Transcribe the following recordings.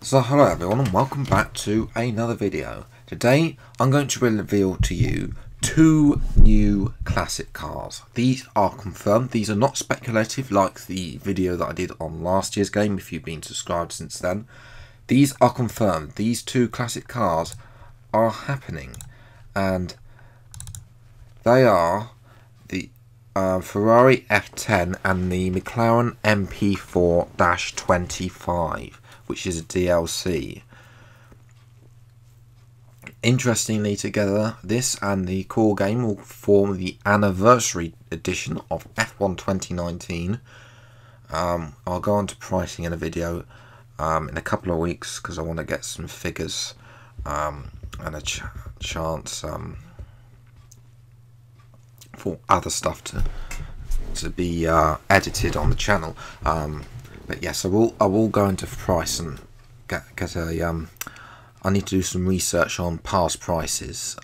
So hello everyone and welcome back to another video. Today I'm going to reveal to you two new classic cars. These are confirmed, these are not speculative like the video that I did on last year's game if you've been subscribed since then. These are confirmed, these two classic cars are happening and they are the Ferrari F10 and the McLaren MP4-25. Which is a DLC. Interestingly together, this and the core game will form the anniversary edition of F1 2019. I'll go on to pricing in a video in a couple of weeks because I want to get some figures and a chance for other stuff to be edited on the channel. But yes, I will go into price and get a I need to do some research on past prices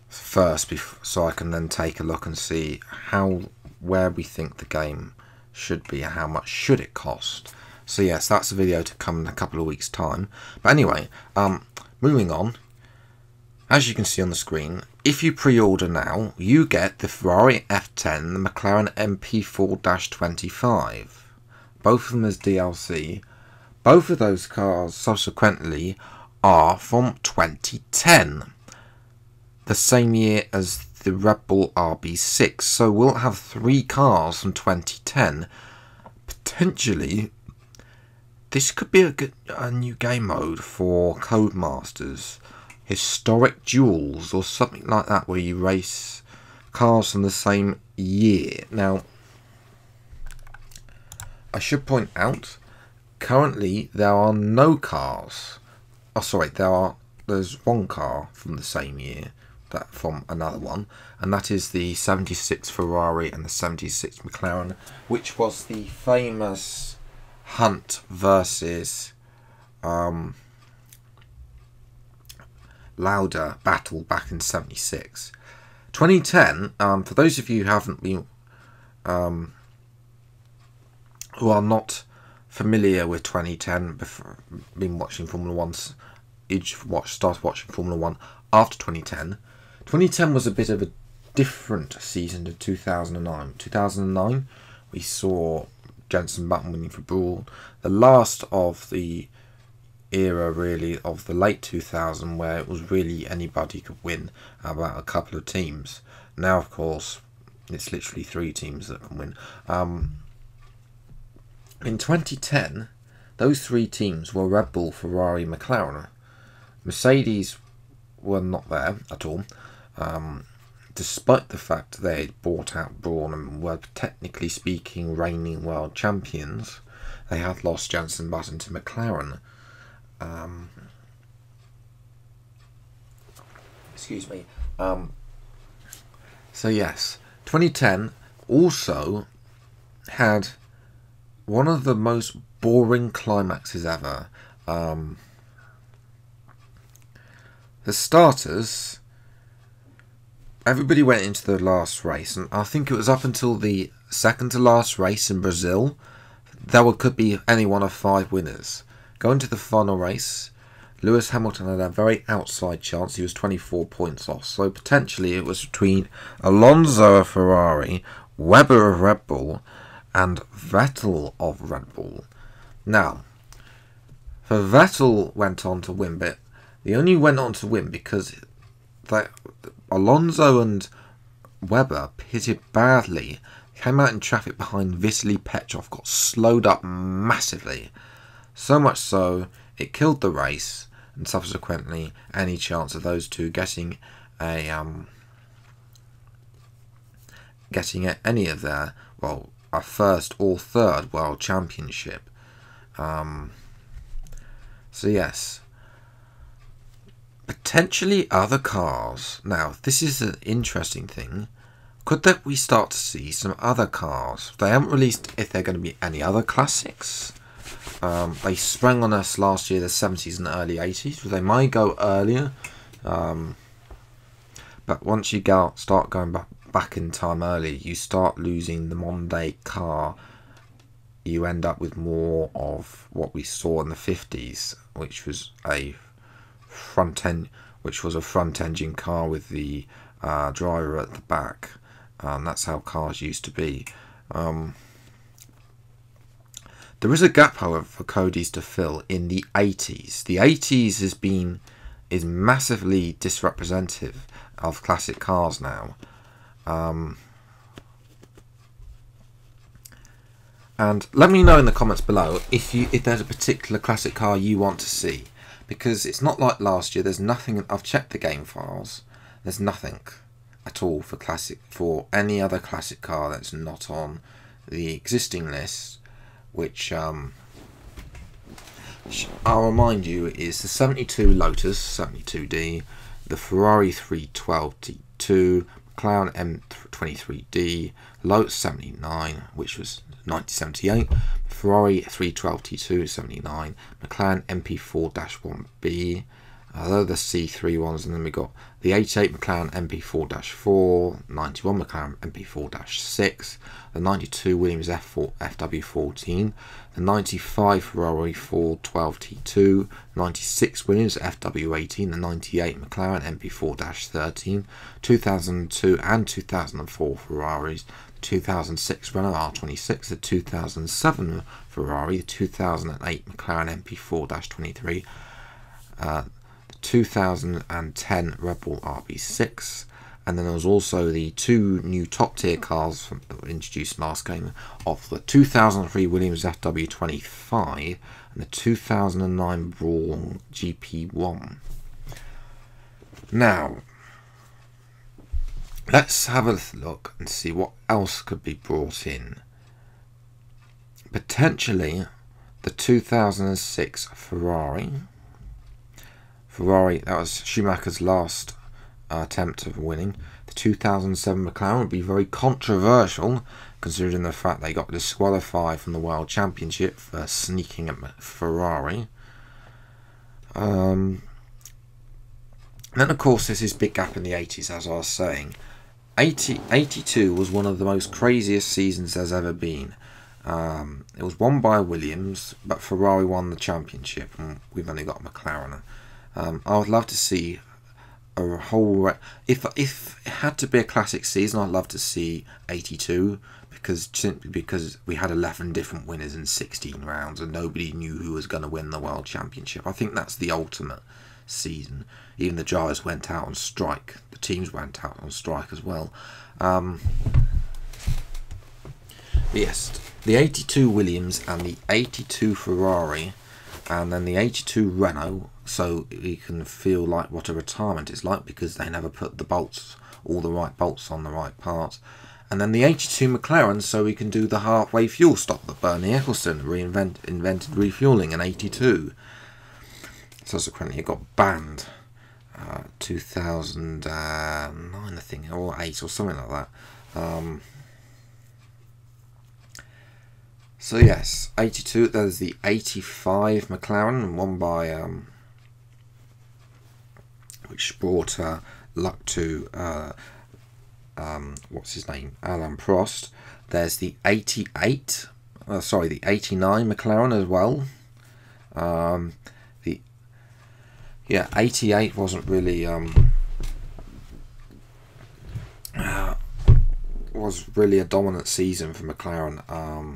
first, so I can then take a look and see where we think the game should be and how much should it cost. So yes, that's a video to come in a couple of weeks' time. But anyway, moving on. As you can see on the screen, if you pre-order now, you get the Ferrari F10, the McLaren MP4-25. Both of them as DLC. Both of those cars subsequently are from 2010. The same year as the Red Bull RB6. So we'll have three cars from 2010. Potentially, this could be a new game mode for Codemasters. Historic duels or something like that, where you race cars from the same year. Now, I should point out, currently there are no cars. Oh, sorry, there's one car from the same year, from another one, and that is the 76 Ferrari and the 76 McLaren, which was the famous Hunt versus Lauda battle back in 76. 2010, for those of you who haven't been who are not familiar with 2010, been watching Formula 1, started watching Formula 1 after 2010. 2010 was a bit of a different season to 2009. 2009 we saw Jenson Button winning for Brawl, the last of the era really of the late 2000s where it was really anybody could win, about a couple of teams. Now of course it's literally three teams that can win. In 2010 those three teams were Red Bull, Ferrari, McLaren. Mercedes were not there at all, despite the fact they bought out Brawn and were technically speaking reigning world champions. They had lost Jenson Button to McLaren. Excuse me. So yes, 2010 also had one of the most boring climaxes ever. The starters, everybody went into the last race, and I think it was up until the second to last race in Brazil, could be any one of 5 winners. Going to the final race, Lewis Hamilton had a very outside chance. He was 24 points off. So potentially it was between Alonso of Ferrari, Webber of Red Bull, and Vettel of Red Bull. Now, for Vettel went on to win, but he only went on to win because Alonso and Webber pitted badly. Came out in traffic behind Vitaly Petrov, got slowed up massively. So much so, it killed the race, and subsequently any chance of those two getting any of their, well, a first or third world championship. So yes, potentially other cars. Now, this is an interesting thing. Could that we start to see some other cars? They haven't released if they're going to be any other classics. They sprang on us last year, the 70s and early 80s. They might go earlier, but once you start going back in time early, you start losing the modern day car you end up with more of what we saw in the 50s, which was a front engine car with the driver at the back. That's how cars used to be. There is a gap, however, for Cody's to fill in the 80s. The 80s is massively disrepresentative of classic cars now. And let me know in the comments below if there's a particular classic car you want to see, because it's not like last year. There's nothing. I've checked the game files. There's nothing at all for any other classic car that's not on the existing list, which I'll remind you is the 72 Lotus 72D, the Ferrari 312T2, McLaren M23D, Lotus 79, which was 1978, Ferrari 312T2 79, McLaren MP4-1B, they're the C3 ones, and then we got the 88 McLaren MP4-4, 91 McLaren MP4-6, the 92 Williams FW14, the 95 Ferrari 412T2, 96 Williams FW18, the 98 McLaren MP4-13, 2002 and 2004 Ferraris, 2006 Renault R26, the 2007 Ferrari, the 2008 McLaren MP4-23, 2010 Red Bull RB6, and then there was also the two new top tier cars that were introduced last game of the 2003 Williams FW25 and the 2009 Brawl GP1. Now, let's have a look and see what else could be brought in. Potentially the 2006 Ferrari, that was Schumacher's last attempt of winning. The 2007 McLaren would be very controversial, considering the fact they got disqualified from the World Championship for sneaking at Ferrari. Then of course there's this big gap in the 80s, as I was saying. 82 was one of the most craziest seasons there's ever been. It was won by Williams, but Ferrari won the championship, and we've only got McLaren. I would love to see a whole... If it had to be a classic season, I'd love to see 82, simply because we had 11 different winners in 16 rounds, and nobody knew who was going to win the World Championship. I think that's the ultimate season. Even the drivers went out on strike. The teams went out on strike as well. Yes, the 82 Williams and the 82 Ferrari, and then the 82 Renault, so you can feel like what a retirement is like, because they never put the bolts, all the right bolts on the right parts. And then the 82 McLaren, so we can do the halfway fuel stop that Bernie Ecclestone invented refueling in 82. Subsequently it got banned 2009 I think, or 8 or something like that. So yes, 82, there's the 85 McLaren, won by which brought luck to what's his name, Alain Prost. There's the 88, sorry, the 89 McLaren as well. Yeah, 88 wasn't really was really a dominant season for McLaren.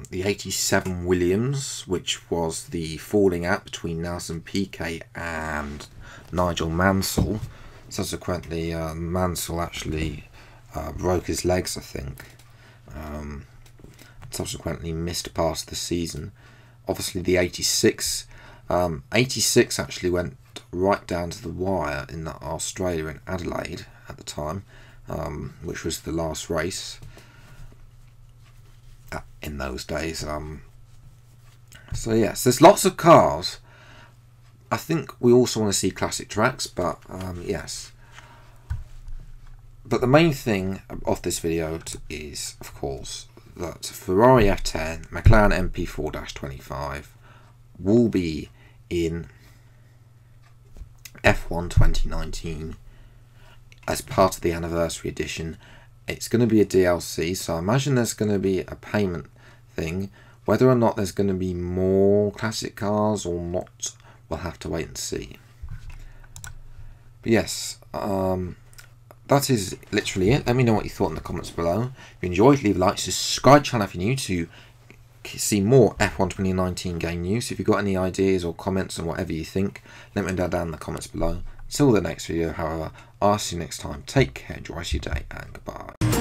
The 87 Williams, which was the falling out between Nelson Piquet and Nigel Mansell. Subsequently, Mansell actually broke his legs, I think. Subsequently missed part of the season. Obviously the 86 actually went right down to the wire in Australia, in Adelaide at the time, which was the last race in those days. So yes, there's lots of cars. I think we also want to see classic tracks, but yes. But the main thing of this video is, of course, that Ferrari F10, McLaren MP4-25 will be in F1 2019 as part of the anniversary edition. It's going to be a DLC, so I imagine there's going to be a payment thing Whether or not there's going to be more classic cars or not, we'll have to wait and see. But yes, that is literally it. Let me know what you thought in the comments below. If you enjoyed, leave a like, subscribe channel if you're new to see more F1 2019 game news. If you've got any ideas or comments on whatever you think, let me know down in the comments below. Until the next video, however, I'll see you next time. Take care, enjoy your day, and goodbye.